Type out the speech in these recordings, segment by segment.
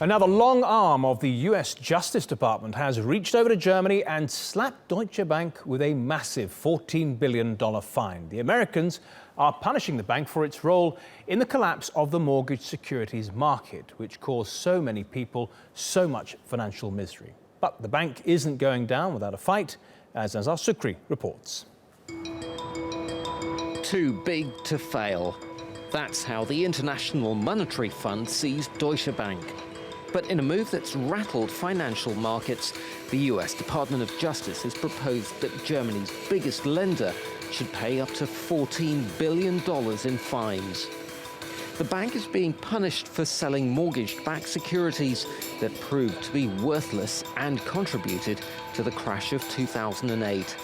Another long arm of the US Justice Department has reached over to Germany and slapped Deutsche Bank with a massive $14 billion fine. The Americans are punishing the bank for its role in the collapse of the mortgage securities market, which caused so many people so much financial misery. But the bank isn't going down without a fight, as Azhar Sukri reports. Too big to fail. That's how the International Monetary Fund sees Deutsche Bank. But in a move that's rattled financial markets, the US Department of Justice has proposed that Germany's biggest lender should pay up to $14 billion in fines. The bank is being punished for selling mortgage-backed securities that proved to be worthless and contributed to the crash of 2008.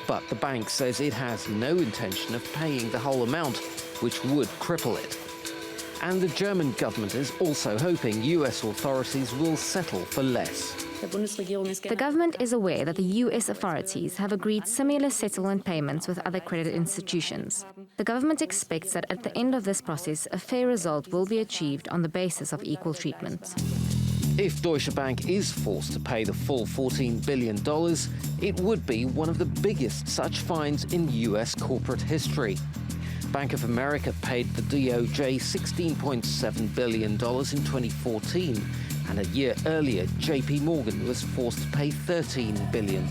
But the bank says it has no intention of paying the whole amount, which would cripple it. And the German government is also hoping US authorities will settle for less. The government is aware that the US authorities have agreed similar settlement payments with other credit institutions. The government expects that at the end of this process, a fair result will be achieved on the basis of equal treatment. If Deutsche Bank is forced to pay the full $14 billion, it would be one of the biggest such fines in US corporate history. Bank of America paid the DOJ $16.7 billion in 2014, and a year earlier, JP Morgan was forced to pay $13 billion.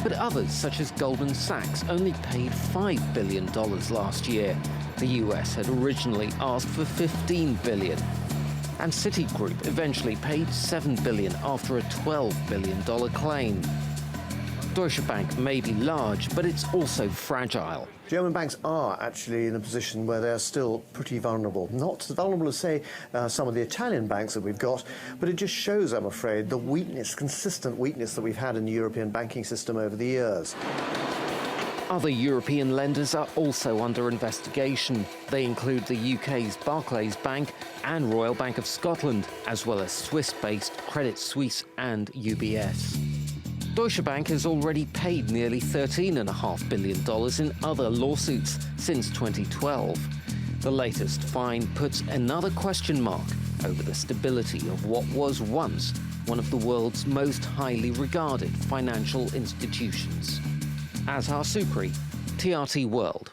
But others, such as Goldman Sachs, only paid $5 billion last year. The US had originally asked for $15 billion. And Citigroup eventually paid $7 billion after a $12 billion claim. Deutsche Bank may be large, but it's also fragile. German banks are actually in a position where they're still pretty vulnerable. Not as vulnerable as, say, some of the Italian banks that we've got, but it just shows, I'm afraid, the weakness, consistent weakness that we've had in the European banking system over the years. Other European lenders are also under investigation. They include the UK's Barclays Bank and Royal Bank of Scotland, as well as Swiss-based Credit Suisse and UBS. Deutsche Bank has already paid nearly $13.5 billion in other lawsuits since 2012. The latest fine puts another question mark over the stability of what was once one of the world's most highly regarded financial institutions. Azhar Sukri, TRT World.